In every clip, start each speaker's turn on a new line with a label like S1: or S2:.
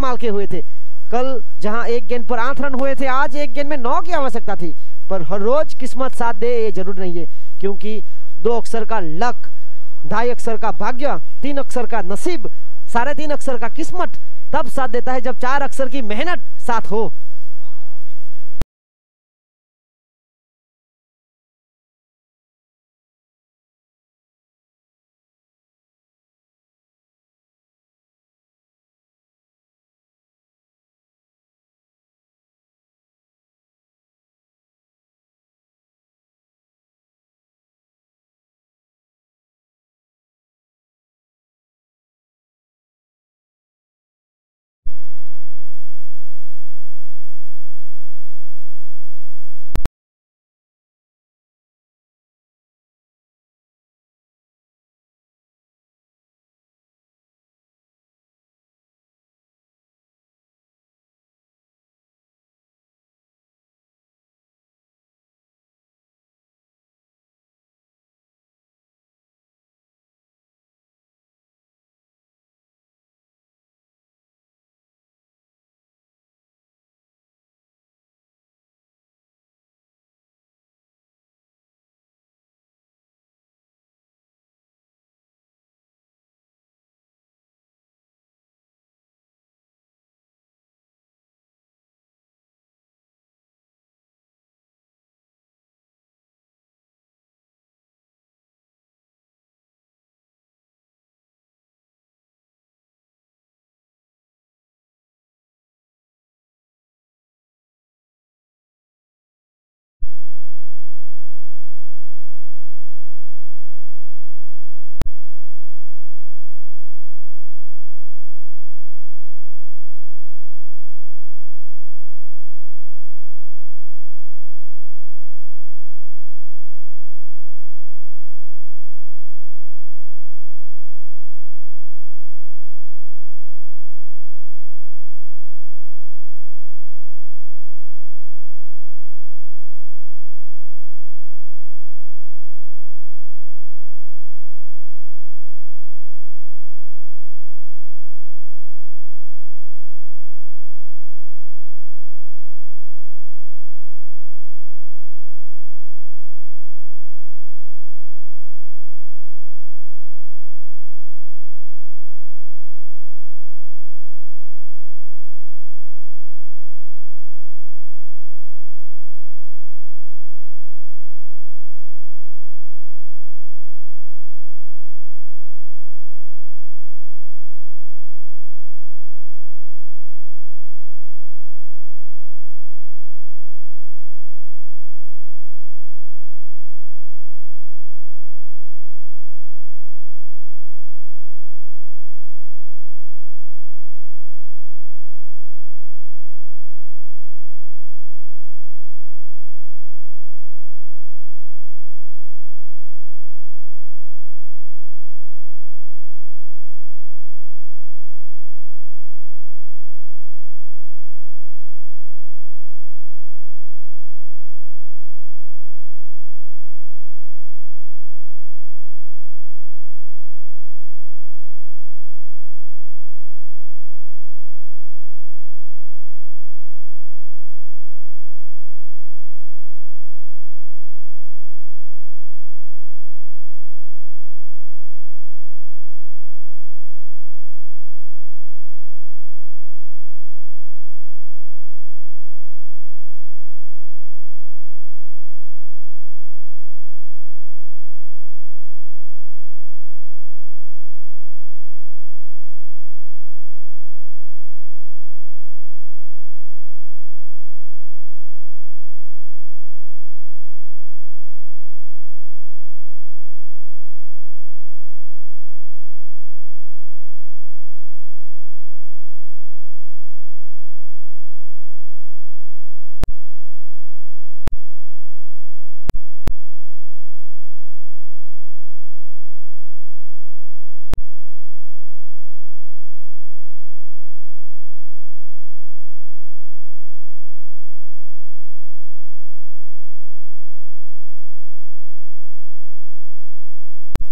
S1: कमाल के हुए थे। कल जहां एक गेंद पर 8 रन हुए थे, आज एक गेंद में 9 की आवश्यकता थी। पर हर रोज किस्मत साथ दे ये जरूर नहीं है, क्योंकि 2 अक्षर का लक, 2.5 अक्षर का भाग्य, 3 अक्षर का नसीब, 3.5 अक्षर का किस्मत तब साथ देता है जब 4 अक्षर की मेहनत साथ हो।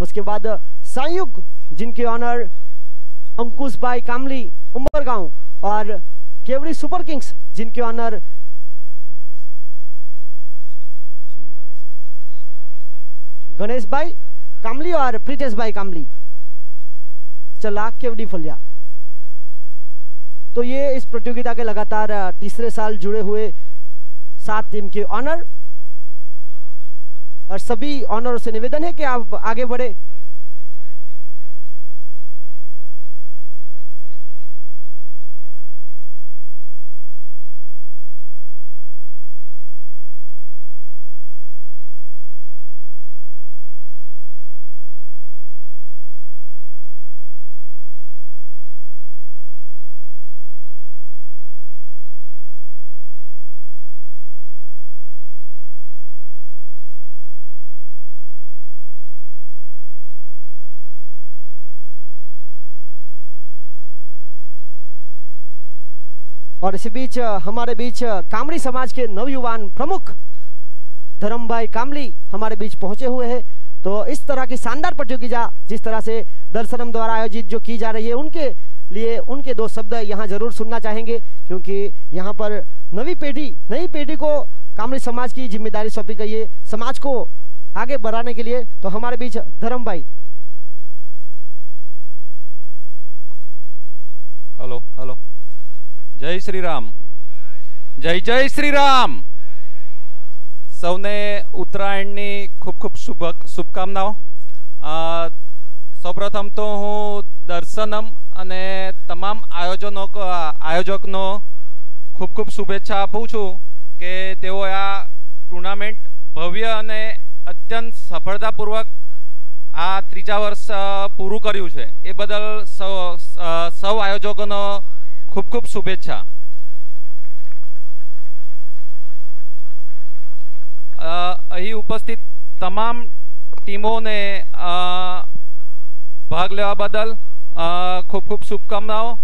S1: उसके बाद संयुक्त जिनके ऑनर अंकुश भाई कामली उमरगांव और केवरी सुपर किंग्स जिनके ऑनर गणेश भाई कामली और प्रीतेश भाई कामली, चलाक केवड़ी फलिया। तो ये इस प्रतियोगिता के लगातार तीसरे साल जुड़े हुए 7 टीम के ऑनर, और सभी ऑनरों से निवेदन है कि आप आगे बढ़े। और इसी बीच हमारे बीच कामड़ी समाज के नवयुवान प्रमुख धर्म भाई कामली हमारे बीच पहुंचे हुए हैं। तो इस तरह की शानदार प्रतियोगिता जिस तरह से दर्शनम द्वारा आयोजित जो की जा रही है, उनके लिए उनके 2 शब्द यहाँ जरूर सुनना चाहेंगे, क्योंकि यहाँ पर नई पीढ़ी को कामड़ी समाज की जिम्मेदारी सौंपी गई है समाज को आगे बढ़ाने के लिए। तो हमारे बीच धर्म भाई।
S2: हेलो हेलो, जय श्री राम, जय जय श्री राम। सौने उत्तरायणनी खूब खूब शुभकामनाओं। सौप्रथम तो हूँ दर्शनम अने तमाम आयोजकनो खूब खूब शुभेच्छा आपू छूं के तेओ आ टूर्नामेंट भव्य अने अत्यंत सफलतापूर्वक आ 3જા વર્ષ પૂરું કર્યું છે, એ બદલ સૌ આયોજકોનો खूब खूब शुभेच्छा। अही उपस्थित तमाम टीमों ने भाग लेवा बदल खूब खूब शुभकामनाओं।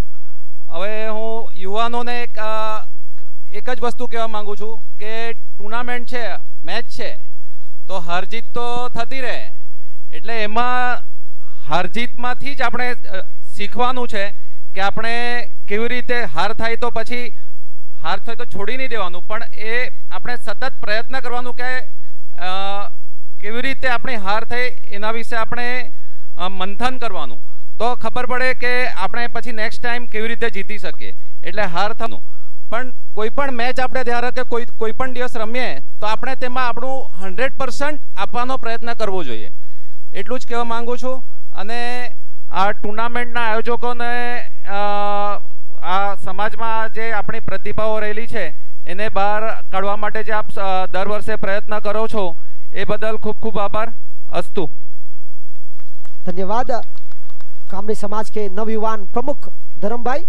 S2: हवे हूँ युवानों ने एक ज वस्तु कहेवा मांगू छूं के टूर्नामेंट छे, मैच छे, तो हार जीत तो थती रहे, एटले एमां हार जीत मांथी ज आपणे शीखवानुं छे कि आपणे केवी रीते हार थाय तो पछी हार थाय तो छोड़ी नहीं देवानुं, पण ए आपणे सतत प्रयत्न करवानुं के केवी रीते आपणी हार थाय एना विषे आपणे मंथन करवानुं, तो खबर पड़े के आपणे पछी नेक्स्ट टाइम केवी रीते जीती शकीए। एटले हार थानुं पण कोईपण मैच आपणे धारो के कोईपण दिवस रमीए तो आपणे तेमां आपणुं 100% आपवानो प्रयत्न करवो जोईए, एटलुं ज कहेवा मांगु छुं। अने आ टूर्नामेंटना आयोजकोने आ समाजमां जे आपणी प्रतिभाओ रहेली छे एने बहार काढवा माटे जे आप दर वर्षे प्रयत्न करो छो ए बदल खूब खूब आभार। अस्तु।
S1: धन्यवाद कामड़ी समाज के नवयुवान प्रमुख धर्म भाई।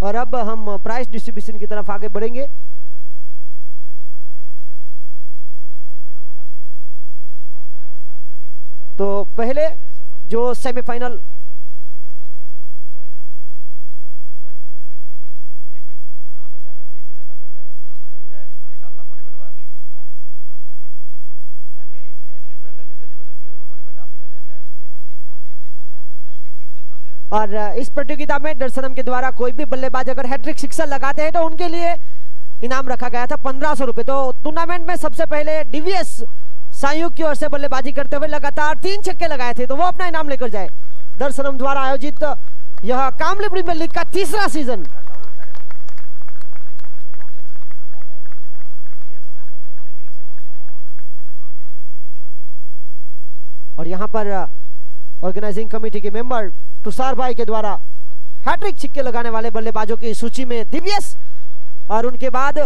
S1: और अब हम प्राइज डिस्ट्रीब्यूशन की तरफ आगे बढ़ेंगे। तो पहले जो सेमीफाइनल और इस प्रतियोगिता में दर्शनम के द्वारा कोई भी बल्लेबाज अगर हैट्रिक सिक्सर लगाते हैं तो उनके लिए इनाम रखा गया था 1500 रुपए। तो टूर्नामेंट में सबसे पहले डीवीएस संयुक्त की ओर से बल्लेबाजी करते हुए लगातार 3 छक्के लगाए थे, तो वो अपना इनाम लेकर जाए। दर्शनम द्वारा आयोजित यह कामली प्रीमियर लीग का 3रा सीजन। और यहां पर ऑर्गेनाइजिंग कमेटी के मेंबर तुषार भाई के द्वारा हैट्रिक छक्के लगाने वाले बल्लेबाजों की सूची में दिव्यस, और उनके बाद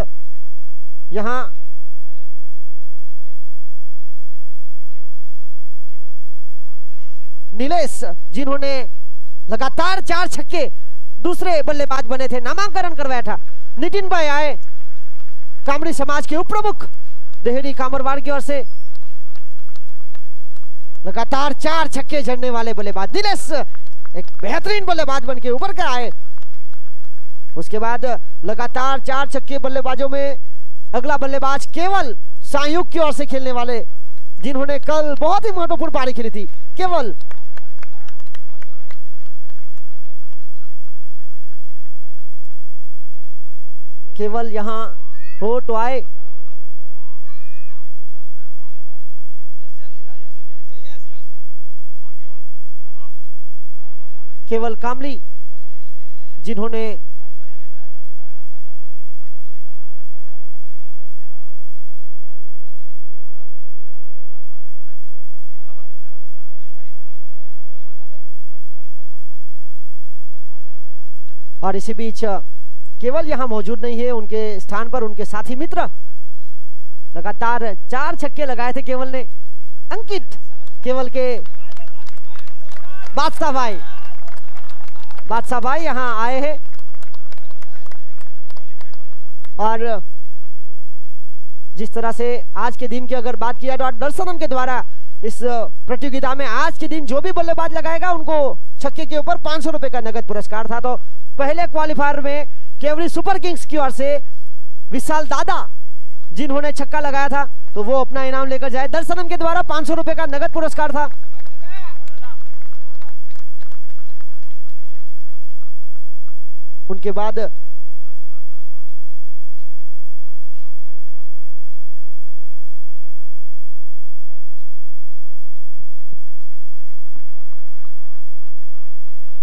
S1: यहां नीलेश जिन्होंने लगातार 4 छक्के दूसरे बल्लेबाज बने थे, नामांकन करवाया था। नितिन भाई आए कामड़ी समाज के उपप्रमुख देहरी कामरवाड़ की ओर से, लगातार 4 छक्के जड़ने वाले बल्लेबाज नीलेश एक बेहतरीन बल्लेबाज बनके उभर कर आए। उसके बाद लगातार 4 छक्के बल्लेबाजों में अगला बल्लेबाज केवल संयुक्त की ओर से खेलने वाले, जिन्होंने कल बहुत ही महत्वपूर्ण पारी खेली थी। केवल केवल यहाँ हो तो आए। केवल कामली जिन्होंने और इसी बीच केवल यहां मौजूद नहीं है, उनके स्थान पर उनके साथी मित्र लगातार 4 छक्के लगाए थे केवल ने। अंकित केवल के बादशाह भाई यहां आए हैं और जिस तरह से आज के दिन की अगर बात किया तो दर्शनम के द्वारा इस प्रतियोगिता में आज के दिन जो भी बल्लेबाज लगाएगा उनको छक्के के ऊपर 500 रुपए का नगद पुरस्कार था। तो पहले क्वालिफायर में केवरी सुपर किंग्स की ओर से विशाल दादा जिन्होंने छक्का लगाया था तो वो अपना इनाम लेकर जाए। दर्शनम के द्वारा 500 रुपए का नगद पुरस्कार था। उनके बाद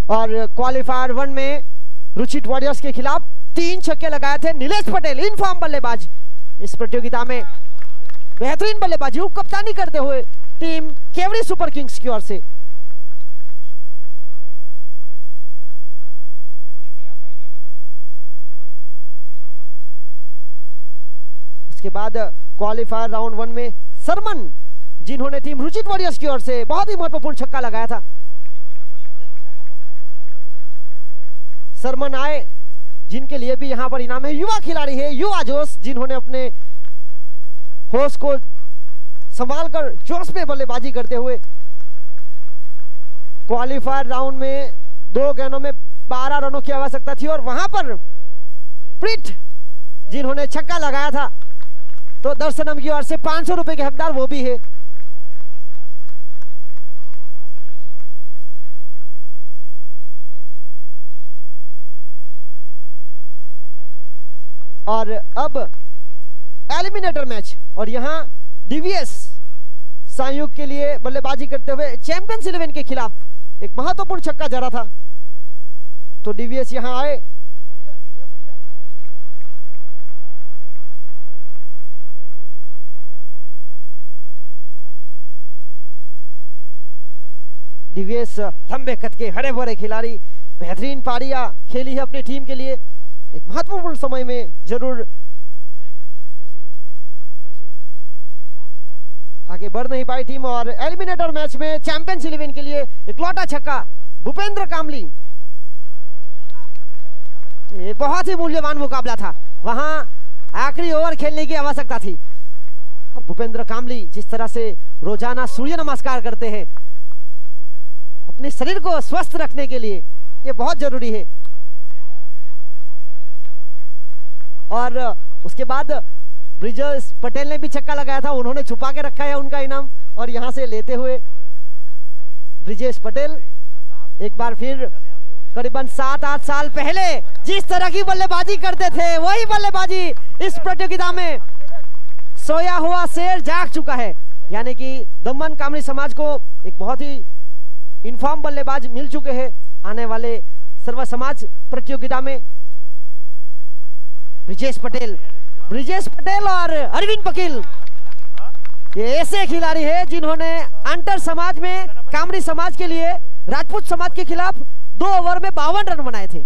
S1: और क्वालिफायर 1 में रुचित वॉरियर्स के खिलाफ 3 छक्के लगाए थे नीलेश पटेल, इन फॉर्म बल्लेबाज। इस प्रतियोगिता में बेहतरीन बल्लेबाजी उप कप्तानी करते हुए टीम केवरी सुपर किंग्स की ओर से। उसके बाद क्वालिफायर राउंड 1 में सरमन जिन्होंने टीम रुचित वॉरियर्स की ओर से बहुत ही महत्वपूर्ण छक्का लगाया था। सरमन आए जिनके लिए भी यहां पर इनाम है। युवा खिलाड़ी है युवा जोश जिन्होंने अपने होश को संभालकर जोश में बल्लेबाजी करते हुए क्वालिफायर राउंड में 2 गेंदों में 12 रनों की आवश्यकता थी और वहां पर प्रीत जिन्होंने छक्का लगाया था तो दर्शनम की ओर से 500 रुपए के हकदार वो भी है। और अब एलिमिनेटर मैच और यहां डीवीएस संयुक्त के लिए बल्लेबाजी करते हुए चैंपियंस 11 के खिलाफ एक महत्वपूर्ण छक्का जड़ा था तो डीवीएस यहां आए। डीवीएस लंबे कद के हरे भरे खिलाड़ी, बेहतरीन पारियां खेली है अपनी टीम के लिए। एक महत्वपूर्ण समय में जरूर आगे बढ़ नहीं पाई टीम और एलिमिनेटर मैच में चैंपियंस 11 के लिए एक लौटा छक्का भूपेंद्र कामली। ये बहुत ही मूल्यवान मुकाबला था, वहां आखिरी ओवर खेलने की आवश्यकता थी और भूपेंद्र कामली जिस तरह से रोजाना सूर्य नमस्कार करते हैं अपने शरीर को स्वस्थ रखने के लिए, ये बहुत जरूरी है। और उसके बाद ब्रिजेश पटेल ने भी छक्का लगाया था, उन्होंने छुपा के रखा है उनका इनाम और यहां से लेते हुए ब्रिजेश पटेल एक बार फिर करीबन 7-8 साल पहले जिस तरह की बल्लेबाजी करते थे वही बल्लेबाजी इस प्रतियोगिता में। सोया हुआ शेर जाग चुका है, यानी कि दमन कामरी समाज को एक बहुत ही इनफॉर्म बल्लेबाज मिल चुके हैं आने वाले सर्व समाज प्रतियोगिता में। ब्रिजेश पटेल और अरविंद पकील ये ऐसे खिलाड़ी हैं जिन्होंने अंतर समाज में कामरी समाज के लिए राजपूत समाज के खिलाफ 2 ओवर में 52 रन बनाए थे।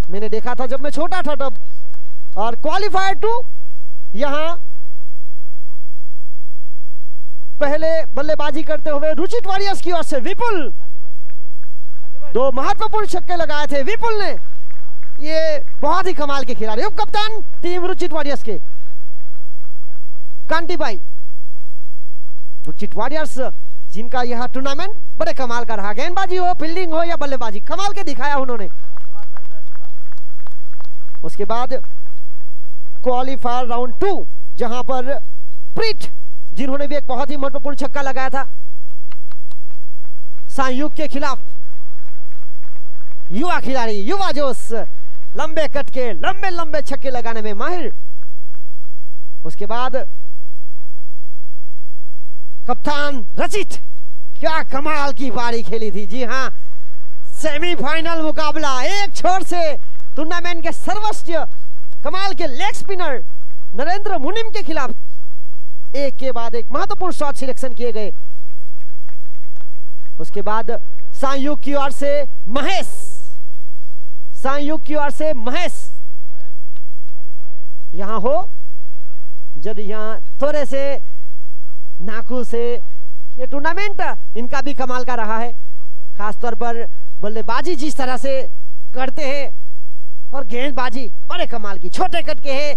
S1: मैंने देखा था जब मैं छोटा था तब। और क्वालिफायर 2 यहां पहले बल्लेबाजी करते हुए रुचित वॉरियर्स की ओर से विपुल 2 महत्वपूर्ण छक्के लगाए थे विपुल ने। ये बहुत ही कमाल के खिलाड़ी, उप कप्तान टीम रुचित वॉरियर्स के कांटी भाई। रुचित वॉरियर्स जिनका यह टूर्नामेंट बड़े कमाल का रहा, गेंदबाजी हो फील्डिंग हो या बल्लेबाजी कमाल के दिखाया उन्होंने। उसके बाद क्वालिफायर राउंड 2 जहां पर प्रीत जिन्होंने भी एक बहुत ही महत्वपूर्ण छक्का लगाया था संयुक्त के खिलाफ। युवा खिलाड़ी युवा जोश लंबे कट के लंबे लंबे छक्के लगाने में माहिर। उसके बाद कप्तान रचित, क्या कमाल की पारी खेली थी। जी हां, सेमीफाइनल मुकाबला, एक छोर से टूर्नामेंट के सर्वोच्च कमाल के लेग स्पिनर नरेंद्र मुनिम के खिलाफ एक के बाद एक महत्वपूर्ण शॉट सिलेक्शन किए गए। उसके बाद संयुक्त की ओर से महेश, संयुक्त की ओर से महेश यहां हो, जब यहां थोड़े से नाकू से ये टूर्नामेंट इनका भी कमाल का रहा है, खासतौर पर बल्लेबाजी जिस तरह से करते हैं और गेंदबाजी बड़े कमाल की, छोटे कट के है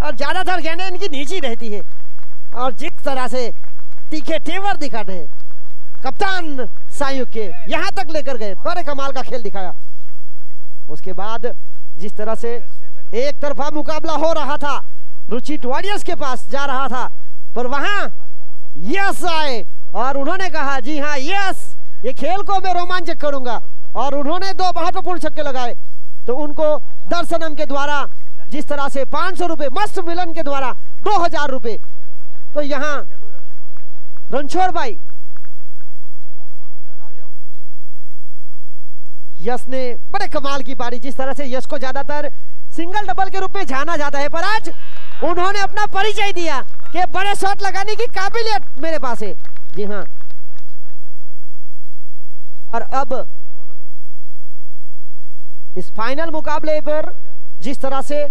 S1: और ज्यादातर गेंदें इनकी नीची रहती है और जिस तरह से तीखे तेवर दिखाते हैं कप्तान संयुक्त के यहां तक लेकर गए, बड़े कमाल का खेल दिखाया। उसके बाद जिस तरह से एक तरफा मुकाबला हो रहा था, रुचित वॉरियर्स के पास जा रहा था, पर वहां यस आए और उन्होंने कहा जी हां यस, ये खेल को मैं रोमांचक करूंगा, और उन्होंने 2 महत्वपूर्ण छक्के लगाए। तो उनको दर्शनम के द्वारा जिस तरह से 500 रुपए, मस्त मिलन के द्वारा 2000 रुपए। तो यहां रणछोड़ भाई यश ने बड़े कमाल की पारी, जिस तरह से यश को ज्यादातर सिंगल डबल के रूप में जाना जाता है, पर आज उन्होंने अपना परिचय दिया कि बड़े शॉट लगाने की काबिलियत मेरे पास है। जी हां, और अब इस फाइनल मुकाबले पर जिस तरह से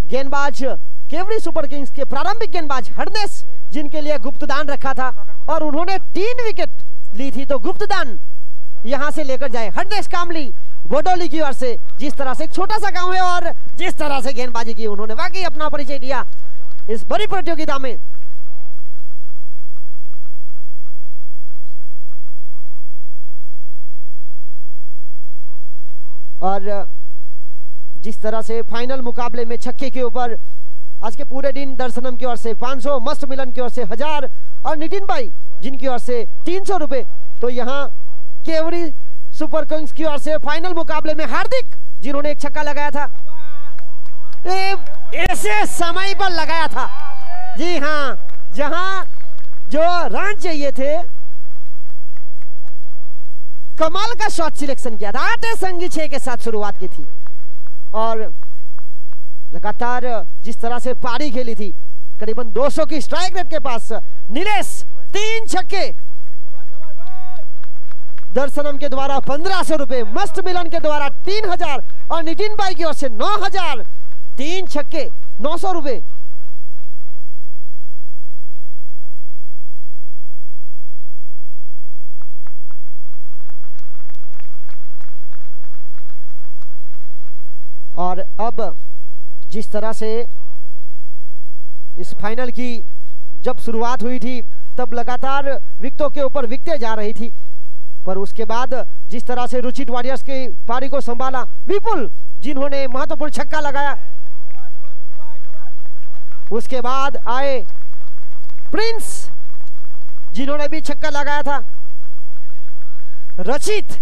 S1: गेंदबाज केवरी सुपर किंग्स के प्रारंभिक गेंदबाज हरनेश, जिनके लिए गुप्तदान रखा था और उन्होंने 3 विकेट ली थी, तो गुप्तदान यहां से लेकर जाए हरनेश कामली बोडोली की ओर से। जिस तरह से एक छोटा सा गांव है और जिस तरह से गेंदबाजी की उन्होंने, वाकई अपना परिचय दिया इस बड़ी प्रतियोगिता में। और जिस तरह से फाइनल मुकाबले में छक्के के ऊपर आज के पूरे दिन दर्शनम की ओर से 500, मस्त मिलन की ओर से 1000 और नितिन भाई जिनकी ओर से 300 रुपए। तो यहाँ केवरी सुपर किंग्स की ओर से फाइनल मुकाबले में हार्दिक, जिन्होंने एक छक्का लगाया था, ऐसे समय पर लगाया था। जी हाँ, जहां जो रन चाहिए थे, कमाल का शॉट सिलेक्शन किया था, 8 संगी 6 के साथ शुरुआत की थी और लगातार जिस तरह से पारी खेली थी, करीबन 200 की स्ट्राइक रेट के पास नीलेश 3 छक्के, दर्शनम के द्वारा 1500 रुपए, मस्त मिलन के द्वारा 3000 और नितिन भाई की ओर से 9000, 3 छक्के 900 रुपए। और अब जिस तरह से इस फाइनल की जब शुरुआत हुई थी, तब लगातार विकेटों के ऊपर विकेटें जा रही थी, पर उसके बाद जिस तरह से रुचित वॉरियर्स की पारी को संभाला विपुल, जिन्होंने महत्वपूर्ण छक्का लगाया, उसके बाद आए प्रिंस, जिन्होंने भी छक्का लगाया था, रचित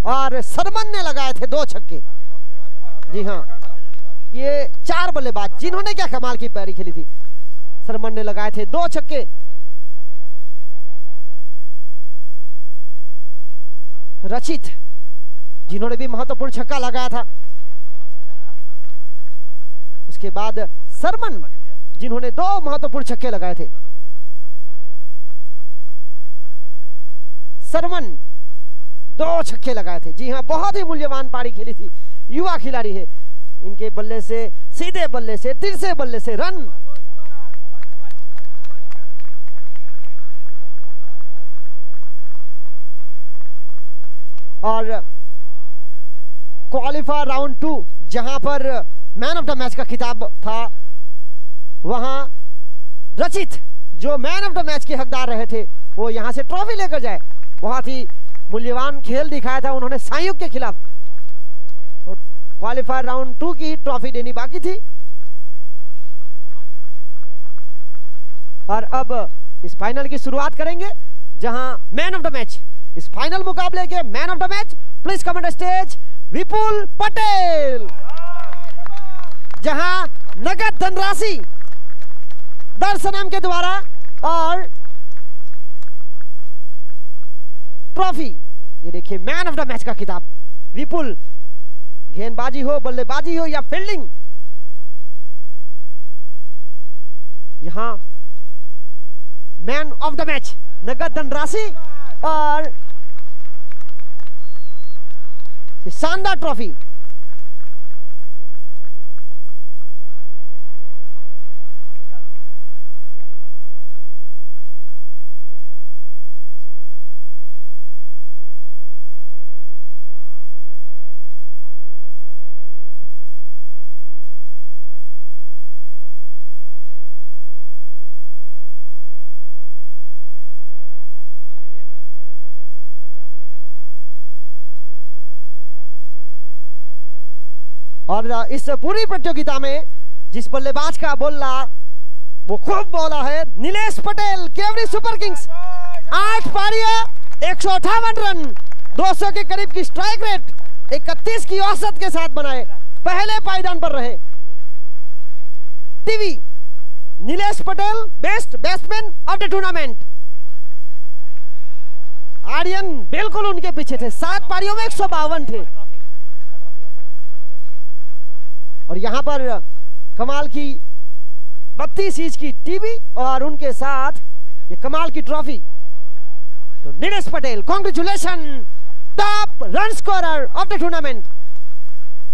S1: और सरमन ने लगाए थे 2 छक्के। जी हाँ, ये 4 बल्लेबाज जिन्होंने क्या कमाल की पारी खेली थी। सरमन ने लगाए थे 2 छक्के, रचित जिन्होंने भी महत्वपूर्ण छक्का लगाया था, उसके बाद सरमन जिन्होंने 2 महत्वपूर्ण छक्के लगाए थे। सरमन 2 छक्के लगाए थे। जी हाँ, बहुत ही मूल्यवान पारी खेली थी, युवा खिलाड़ी है, इनके बल्ले से, सीधे बल्ले से, तिरछे बल्ले से रन, और क्वालिफायर राउंड 2 जहां पर मैन ऑफ द मैच का खिताब था, वहां रचित जो मैन ऑफ द मैच के हकदार रहे थे, वो यहां से ट्रॉफी लेकर जाए। बहुत ही मूल्यवान खेल दिखाया था उन्होंने संयुक्त के खिलाफ। क्वालिफायर राउंड 2 की ट्रॉफी देनी बाकी थी। और अब इस फाइनल की शुरुआत करेंगे, जहां मैन ऑफ द मैच, इस फाइनल मुकाबले के man of the match, please comment stage Vipul Patel, जहां नगद धनराशि दर्शनम के द्वारा और ट्रॉफी, ये देखिए मैन ऑफ द मैच का खिताब। विपुल, गेंदबाजी हो, बल्लेबाजी हो या फील्डिंग, यहां मैन ऑफ द मैच, नगद धनराशि और शानदार ट्रॉफी। और इस पूरी प्रतियोगिता में जिस बल्लेबाज का बोला वो खूब बोला है Nilesh Patel, query super Kings. 8 पारियां, 158 run, 200 के करीब की स्ट्राइक रेट, 31 की औसत के साथ बनाए, पहले पायदान पर रहे। TV Nilesh Patel best batsman of the tournament. Aryan बिल्कुल उनके पीछे थे, 7 पारियों में 152 थे। और यहां पर कमाल की 32 इंच की टीवी और उनके साथ ये कमाल की ट्रॉफी। तो Nilesh Patel, congratulation, top run scorer of the tournament.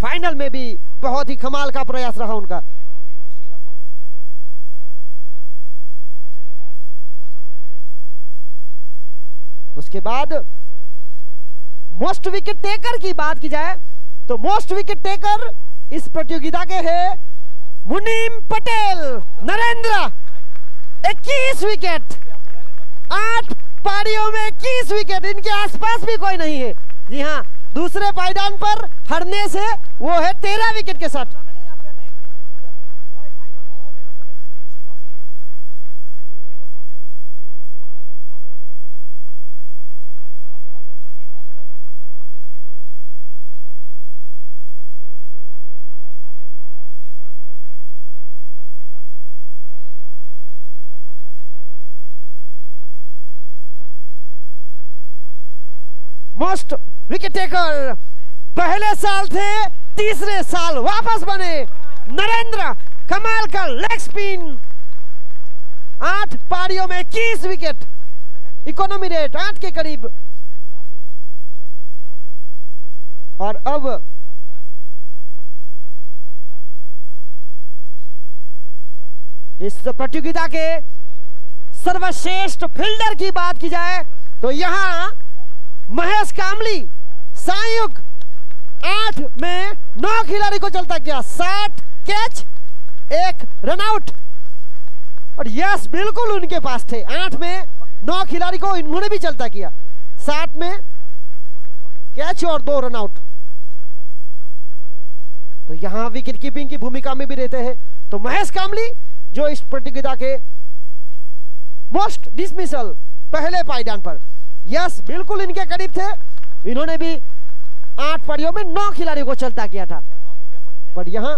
S1: Final में भी बहुत ही कमाल का प्रयास रहा उनका। उसके बाद मोस्ट विकेट टेकर की बात की जाए तो मोस्ट विकेट टेकर इस प्रतियोगिता के हैं मुनीम पटेल नरेंद्र, 21 विकेट, 8 पारियों में 21 विकेट, इनके आसपास भी कोई नहीं है। जी हाँ, दूसरे पायदान पर हरने से वो है 13 विकेट के साथ। मोस्ट विकेट टेकर पहले साल थे, तीसरे साल वापस बने नरेंद्र, कमाल का लेग स्पिन, 8 पारियों में 21 विकेट, इकोनॉमी रेट 8 के करीब। और अब इस प्रतियोगिता के सर्वश्रेष्ठ फील्डर की बात की जाए तो यहां महेश कामली संयुक्त 8 में 9 खिलाड़ी को चलता किया, 60 कैच, 1 रनआउट। और यस बिल्कुल उनके पास थे, 8 में 9 खिलाड़ी को इन्होंने भी चलता किया, 60 में कैच और 2 रनआउट। तो यहां विकेट कीपिंग की भूमिका में भी रहते हैं। तो महेश कामली जो इस प्रतियोगिता के मोस्ट डिसमिसल पहले पायदान पर, यस बिल्कुल इनके करीब थे, इन्होंने भी 8 पारियों में 9 खिलाड़ियों को चलता किया था। पर यहां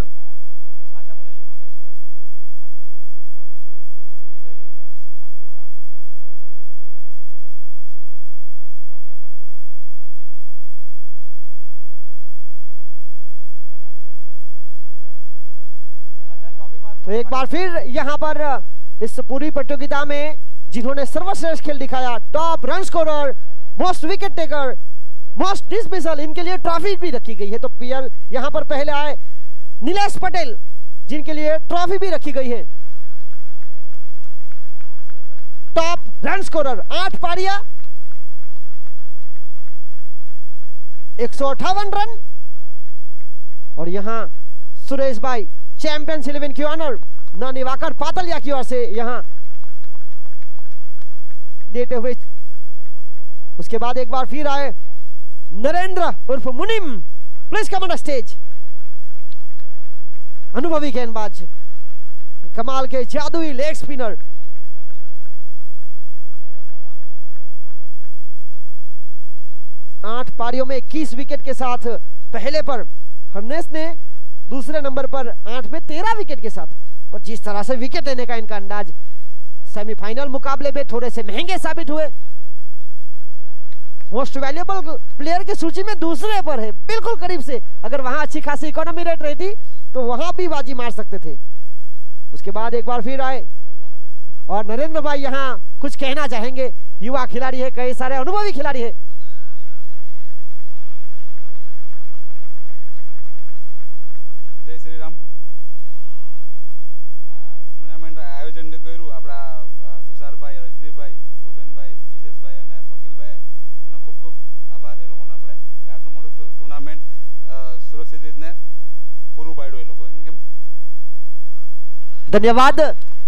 S1: तो एक बार फिर यहां पर इस पूरी प्रतियोगिता में जिन्होंने सर्वश्रेष्ठ खेल दिखाया, top run scorer, most wicket taker, most dismissal, इनके लिए ट्रॉफी भी रखी गई है। तो प्लेयर यहां पर पहले आए नीलेश पटेल, जिनके लिए ट्रॉफी भी रखी गई है। Top run scorer, 8 पारियां, 158 run. और यहां सुरेश भाई चैंपियंस 11 की ऑनर नानिवाकर पातलिया की ओर से यहां देते हुए। उसके बाद एक बार फिर आए नरेंद्र उर्फ Munim, please come on the stage. अनुभवी गेंदबाज, कमाल के जादुई लेग स्पिनर। 8 पारियों में 21 विकेट के साथ पहले पर, हरनेस ने दूसरे नंबर पर 8 में 13 विकेट के साथ। पर जिस तरह से विकेट लेने का इनका अंदाज सेमीफाइनल मुकाबले में थोड़े से महंगे साबित हुए। मोस्ट वैल्यूएबल प्लेयर की सूची में दूसरे पर है, बिल्कुल करीब से। अगर वहां अच्छी खासी इकोनॉमी रेट रहती तो वहां भी बाजी मार सकते थे। उसके बाद एक बार फिर आए और नरेंद्र भाई यहां कुछ कहना चाहेंगे। युवा खिलाड़ी है, कई सारे अनुभवी खिलाड़ी है।
S3: जय श्री राम। टूर्नामेंट आयोजन कर्યું આપણા તુષારભાઈ, રજનીભાઈ, ભુબેનભાઈ, બ્રિજેશભાઈ અને અકિલભાઈ, એનો ખૂબ ખૂબ આભાર એ લોકોનો આપણે કે આટલું મોટું ટુર્નામેન્ટ સુરક્ષિત રીતને પૂરું પાડ્યું એ લોકોએ કેમ।
S1: धन्यवाद।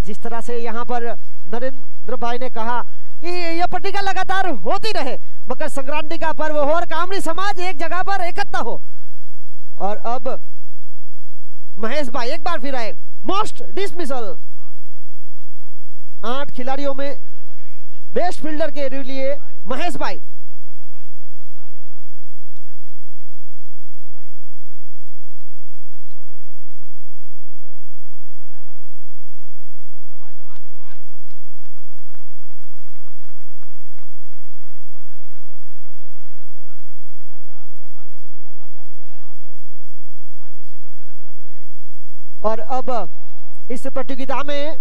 S1: जिस तरह से यहाँ पर नरेंद्र भाई ने कहा कि यह पट्टिका लगातार होती रहे, मकर संक्रांति का पर्व हो और कामड़ी समाज एक जगह पर इकट्ठा हो। और अब महेश भाई एक बार फिर आए। मोस्ट डिसमिसल 8 खिलाड़ियों में बेस्ट फील्डर के लिए महेश भाई। और अब इस प्रतियोगिता में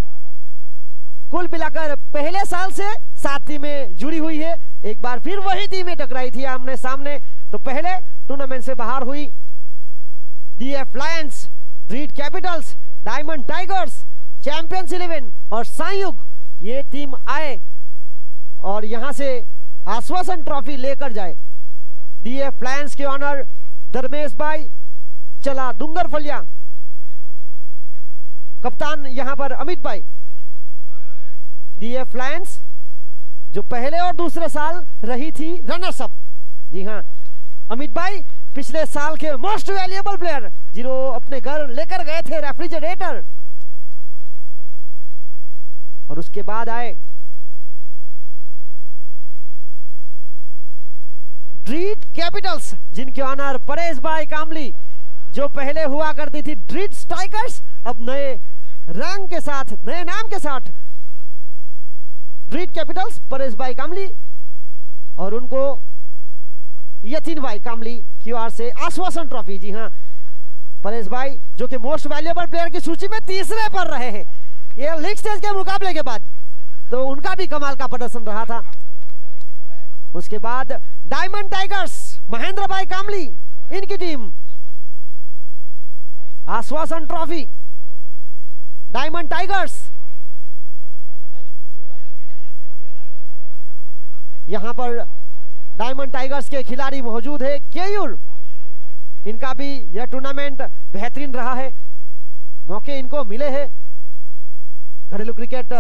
S1: कुल मिलाकर पहले साल से 7 टीमें जुड़ी हुई है। एक बार फिर वही टीमें टकराई थी आमने सामने। तो पहले टूर्नामेंट से बाहर हुई डीएफ लायंस, ड्रीट कैपिटल्स, डायमंड टाइगर्स, चैंपियंस 11 और संयुग ये टीम आए और यहां से आश्वासन ट्रॉफी लेकर जाए। डीएफ लायंस के ऑनर धर्मेश भाई, चला डूंगर फलिया, कप्तान यहां पर अमित भाई। डीएफ लायंस जो पहले और दूसरे साल रही थी रनर्स अप। जी हां, अमित भाई पिछले साल के मोस्ट वैल्यूएबल प्लेयर जिन्होंने अपने घर लेकर गए थे रेफ्रिजरेटर। और उसके बाद आए ड्रीट कैपिटल्स जिनके ऑनर परेश भाई कामली, जो पहले हुआ करती थी ड्रीट स्ट्राइकर्स, अब नए रंग के साथ, नए नाम के साथ ड्रीट कैपिटल्स, परेश भाई कामली। और उनको यतीन भाई कामली की ओर से आश्वासन ट्रॉफी। जी हां, परेश भाई जो कि मोस्ट वैल्यूएबल प्लेयर की सूची में तीसरे पर रहे हैं ये लीग स्टेज के मुकाबले के बाद, तो उनका भी कमाल का प्रदर्शन रहा था। उसके बाद डायमंड टाइगर्स, महेंद्र भाई कामली, इनकी टीम आश्वासन ट्रॉफी। डायमंड टाइगर्स यहां पर डायमंड टाइगर्स के खिलाड़ी मौजूद है। केयूर, इनका भी यह टूर्नामेंट बेहतरीन रहा है, मौके इनको मिले हैं। घरेलू क्रिकेट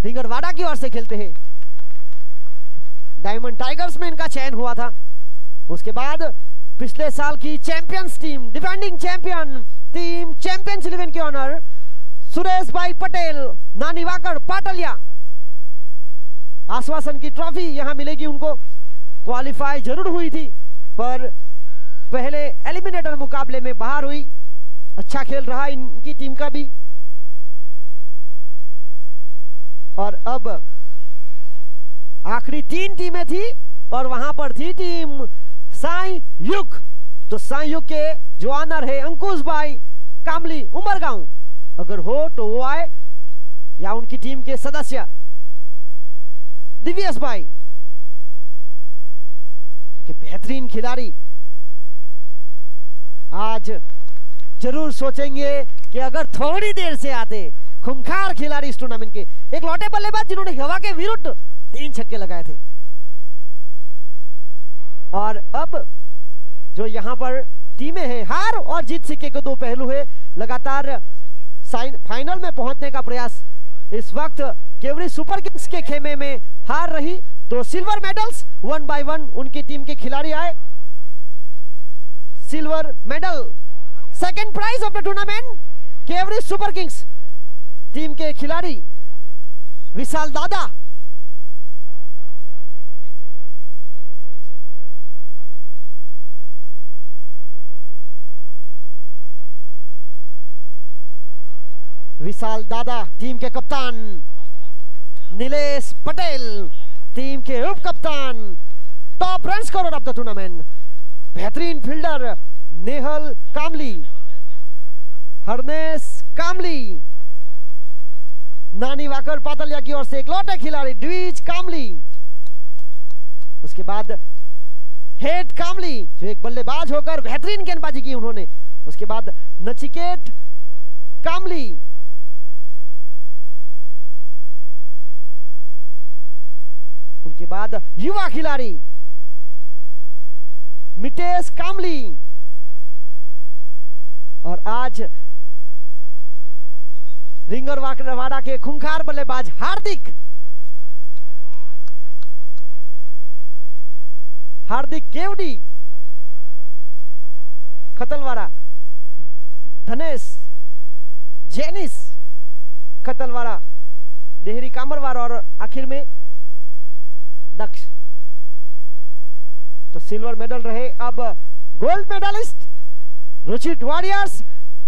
S1: ढिंगरवाड़ा की ओर से खेलते हैं। डायमंड टाइगर्स में इनका चयन हुआ था। उसके बाद पिछले साल की champions team, defending champion team champions 11 के ऑनर सुरेश भाई पटेल, नानी वाकड़ पाटलिया। आश्वासन की ट्रॉफी यहां मिलेगी उनको। क्वालिफाई जरूर हुई थी पर पहले एलिमिनेटर मुकाबले में बाहर हुई। अच्छा खेल रहा इनकी टीम का भी। और अब आखिरी 3 टीमें थी और वहां पर थी टीम संयुग। तो संयुग के जो ऑनर है अंकुश भाई कामली उमरगांव, अगर हो तो वो आए, या उनकी टीम के सदस्य दिव्यस भाई के बेहतरीन खिलाड़ी। आज जरूर सोचेंगे कि अगर थोड़ी देर से आते, खूंखार खिलाड़ी इस टूर्नामेंट के, एक लौटे बल्लेबाज जिन्होंने हवा के विरुद्ध 3 छक्के लगाए थे। और अब जो यहां पर टीमें हैं, हार और जीत सिक्के के 2 पहलू है। लगातार फाइनल में पहुंचने का प्रयास। इस वक्त केवरी सुपर किंग्स के खेमे में हार रही, तो सिल्वर मेडल्स 1 बाय 1 उनकी टीम के खिलाड़ी आए। Silver medal, second prize of the tournament, केवरी सुपर किंग्स टीम के खिलाड़ी विशाल दादा। विशाल दादा टीम के कप्तान, नीलेश पटेल टीम के उप कप्तान, top run scorer of the tournament, बेहतरीन फील्डर नेहल कामली, हरनेश कामली, नानी वाकर पातलिया की ओर से एक लौटे खिलाड़ी द्विज कामली, उसके बाद हेड कामली जो एक बल्लेबाज होकर बेहतरीन गेंदबाजी की उन्होंने, उसके बाद नचिकेत कामली, उनके बाद युवा खिलाड़ी मितेश कामली, और आज रिंगर वाड़ा के खूंखार बल्लेबाज हार्दिक केवड़ी खतलवाड़ा, धनेश जेनिस खतलवाड़ा, डेहरी कामरवार, और आखिर में दक्ष। तो सिल्वर मेडल रहे। अब गोल्ड मेडलिस्ट रुचित वॉरियर्स,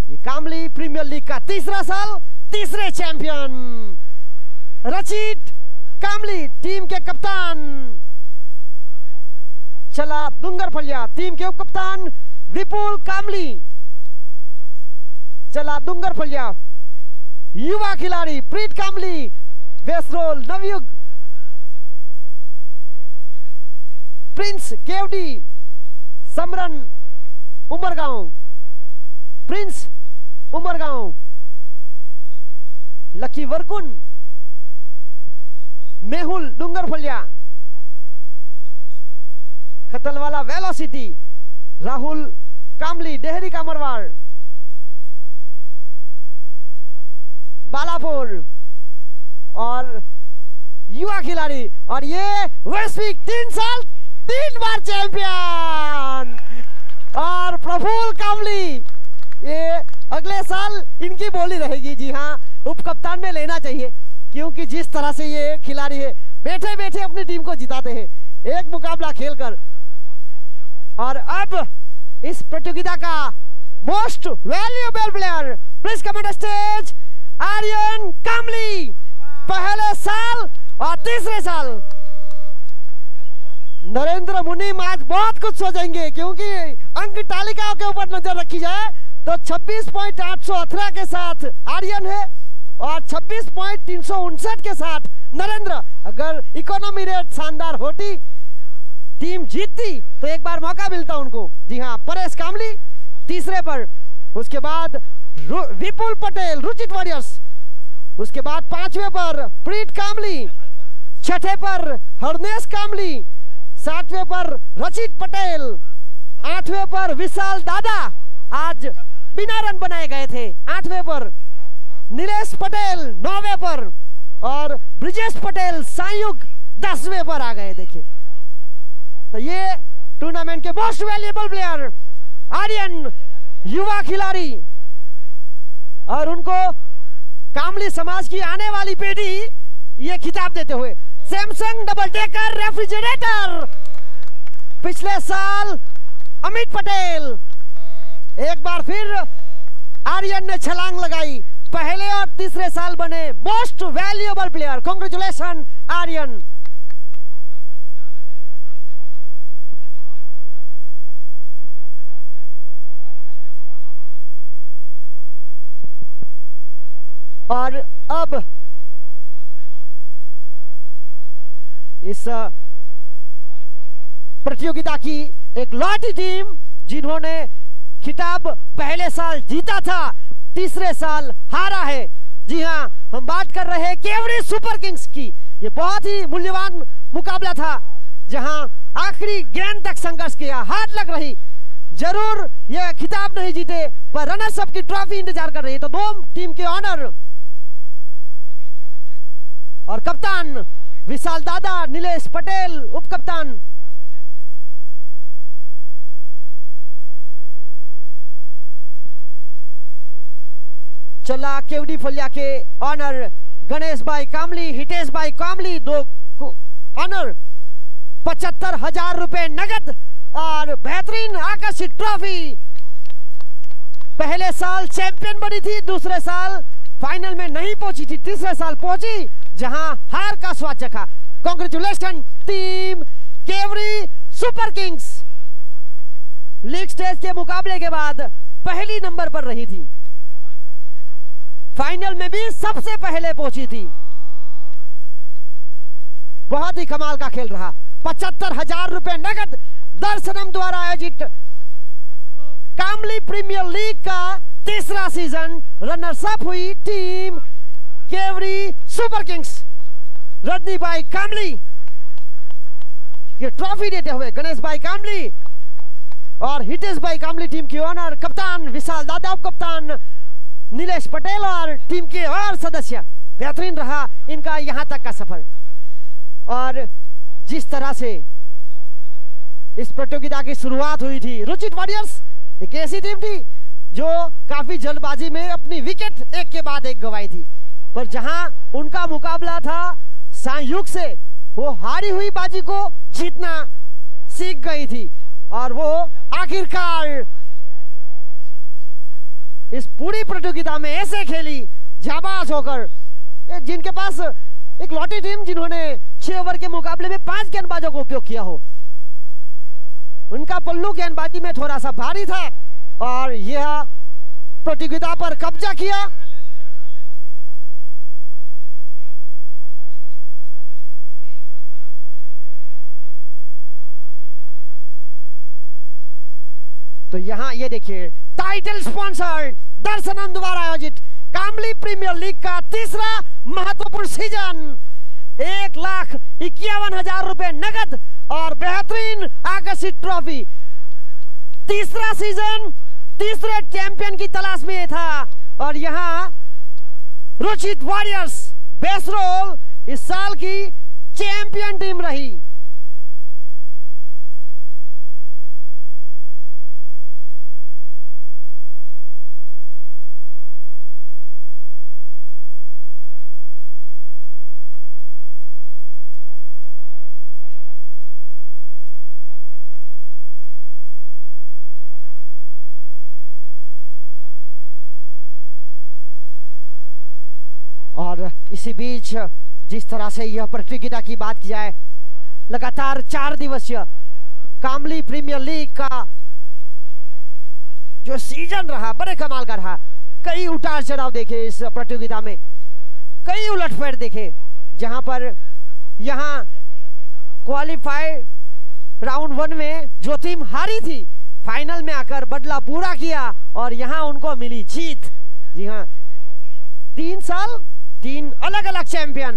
S1: ये कामली प्रीमियर लीग का तीसरा साल, तीसरे चैंपियन रचित कामली टीम के कप्तान, चला डूंगरफलिया टीम के उप कप्तान विपुल कामली, चला डूंगरफलिया युवा खिलाड़ी प्रीत कामली, वेस्ट्रोल Navyug prince Kevdi, Samran Umargaon, prince Umargaon, lucky Varkun Mehul Dungarfaliya, Khatalwala velocity Rahul Kamli Dehri Kamarwad, Balapur, और युवा खिलाड़ी, और ये वैश्विक 3 साल 3 बार चैंपियन और प्रफुल्ल कामली, ये अगले साल इनकी बोली रहेगी। जी हाँ, उप कप्तान में लेना चाहिए, क्योंकि जिस तरह से ये खिलाड़ी है बैठे बैठे अपनी टीम को जिताते हैं एक मुकाबला खेलकर। और अब इस प्रतियोगिता का most valuable player, please come on stage, Aryan Kamli, पहले साल और तीसरे साल। नरेंद्र मुनीम आज बहुत कुछ सोचेंगे, क्योंकि अंक तालिकाओं के ऊपर नजर रखी जाए तो 26.818 के साथ आर्यन है और 26.359 के साथ नरेंद्र। अगर इकोनॉमी रेट शानदार होती, टीम जीतती, तो एक बार मौका मिलता उनको। जी हाँ, परेश कामली तीसरे पर, उसके बाद विपुल पटेल रुचित वॉरियर्स, उसके बाद 5वें पर प्रीत कामली, 6ठे पर हरनेश कामली, 7वें पर रचित पटेल, 8वें पर विशाल दादा, आज बिना रन बनाए गए थे। 8वें पर नीलेश पटेल, 9वें पर, और ब्रिजेश पटेल संयुक्त 10वें पर आ गए। देखिए, तो ये टूर्नामेंट के मोस्ट वैल्यूएबल प्लेयर आर्यन, युवा खिलाड़ी, और उनको कामली समाज की आने वाली पीढ़ी ये खिताब देते हुए सैमसंग डबल डेकर रेफ्रिजरेटर, पिछले साल अमित पटेल, एक बार फिर आर्यन ने छलांग लगाई, पहले और तीसरे साल बने most valuable player. Congratulation Aryan. और अब इस प्रतियोगिता की एक लौटी टीम, जिन्होंने खिताब पहले साल जीता था, तीसरे साल हारा है। जी हां, हम बात कर रहे हैं केवड़ी सुपर किंग्स की। ये बहुत ही मूल्यवान मुकाबला था, जहां आखिरी गेंद तक संघर्ष किया, हार लग रही। जरूर ये खिताब नहीं जीते, पर रनर्स अप की ट्रॉफी इंतजार कर रही है। तो दो टीम के ऑनर और कप्तान विशाल दादा, नीलेश पटेल उप कप्तान। चला केवड़ी फलिया के ऑनर गणेश भाई कामली, हितेश भाई कामली, दो ऑनर 75,000 रुपए नगद और बेहतरीन आकर्षित ट्रॉफी। पहले साल चैंपियन बनी थी, दूसरे साल फाइनल में नहीं पहुंची थी, तीसरे साल पहुंची जहां हार का स्वाद चखा। Congratulation team query super Kings. League stage के मुकाबले के बाद पहली नंबर पर रही थी, फाइनल में भी सबसे पहले पहुंची थी। बहुत ही कमाल का खेल रहा। 75,000 रुपए नगद दर्शनम द्वारा आयोजित कामली प्रीमियर लीग का तीसरा सीजन। रनर्स अप हुई team query super Kings. Rajni भाई कामली ये ट्रॉफी देते हुए गणेश भाई कामली और हितेश भाई कामली टीम की ओनर, कप्तान विशाल दादा, कप्तान नीलेश पटेल और टीम के और सदस्य। बेहतरीन रहा इनका यहां तक का सफर। और जिस तरह से इस प्रतियोगिता की शुरुआत हुई थी, रुचित वॉरियर्स एक ऐसी टीम थी जो काफी जल्दबाजी में अपनी विकेट एक के बाद एक गंवाई थी, पर जहां उनका मुकाबला था संयुक्त से, वो हारी हुई बाजी को जीतना सीख गई थी और वो आखिरकार इस पूरी प्रतियोगिता में ऐसे खेली जाबाज होकर, जिनके पास एक लौटी टीम जिन्होंने 6 ओवर के मुकाबले में 5 गेंदबाजों का उपयोग किया हो। उनका पल्लू गेंदबाजी में थोड़ा सा भारी था और यह प्रतियोगिता पर कब्जा किया। तो यहां ये देखिए टाइटल स्पॉन्सर दर्शनम द्वारा आयोजित कामली प्रीमियर लीग का तीसरा महत्वपूर्ण सीजन। 1,51,000 रुपए नगद और बेहतरीन आकर्षित ट्रॉफी। तीसरा सीजन तीसरे चैंपियन की तलाश में था और यहां रुचित वॉरियर्स बेसरोल इस साल की चैंपियन टीम रही। और इसी बीच जिस तरह से यह प्रतियोगिता की बात की जाए, लगातार 4 दिवसीय कामली प्रीमियर लीग का जो सीजन रहा बड़े कमाल का रहा। कई उतार चढ़ाव देखे इस प्रतियोगिता में, कई उलटफेर देखे, जहां पर यहां क्वालिफाई राउंड 1 में जो टीम हारी थी फाइनल में आकर बदला पूरा किया और यहां उनको मिली जीत। जी हां, 3 साल 3 अलग अलग चैंपियन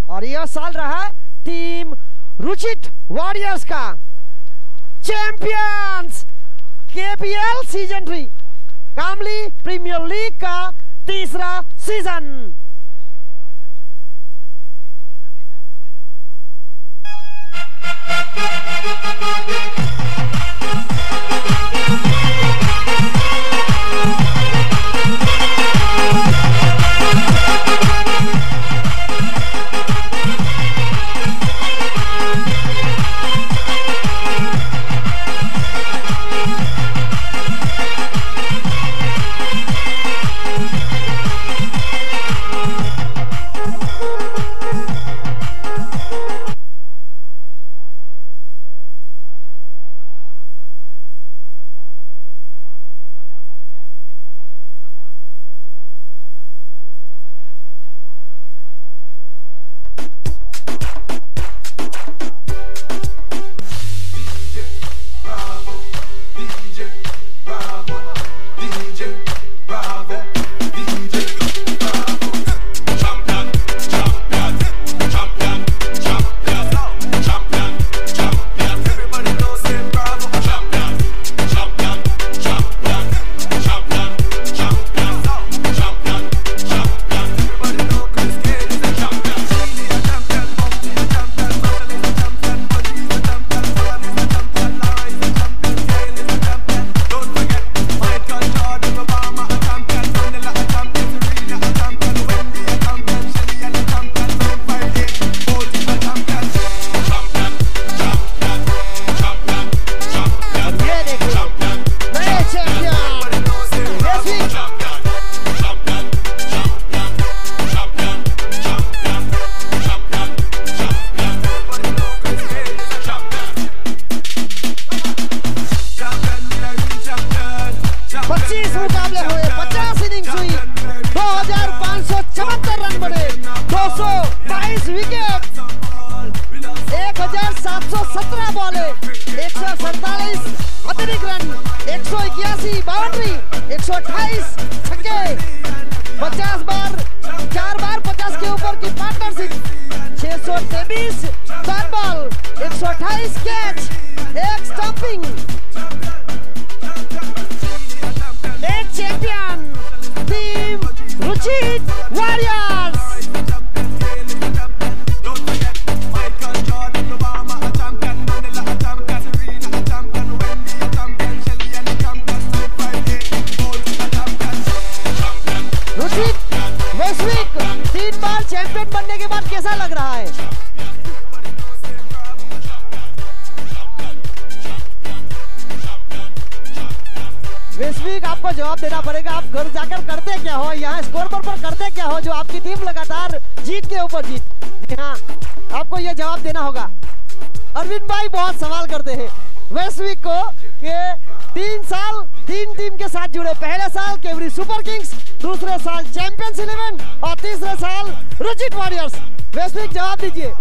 S1: और यह साल रहा टीम रुचित वॉरियर्स का चैंपियंस। केपीएल सीजन 3 कामली प्रीमियर लीग का तीसरा सीजन। मुकाबले हुए, 50 इनिंग्स हुई, 2574 रन बने, 222 विकेट, 1717 बॉले, 147 अतिरिक्त रन, 181 बाउंड्री, 128 छक्के, 50 बार 4 बार 50 के ऊपर की partnership, 623 dot ball, 128 catch, 1 stumping, 1 champion team Ruchit warriors. Ruchit वैश्विक 3 बार चैंपियन बनने के बाद कैसा लग रहा है? वैश्विक आपको जवाब देना पड़ेगा। आप घर जाकर करते क्या हो, यहाँ स्कोर बोर्ड पर करते क्या हो जो आपकी टीम लगातार जीत के ऊपर जीत? जी हाँ, आपको यह जवाब देना होगा। अरविंद भाई बहुत सवाल करते हैं वैश्विक को कि 3 साल 3 टीम के साथ जुड़े, पहले साल केवरी सुपर किंग्स, दूसरे साल चैंपियंस 11 और तीसरे साल रुचित वॉरियर्स। वैश्विक जवाब दीजिए।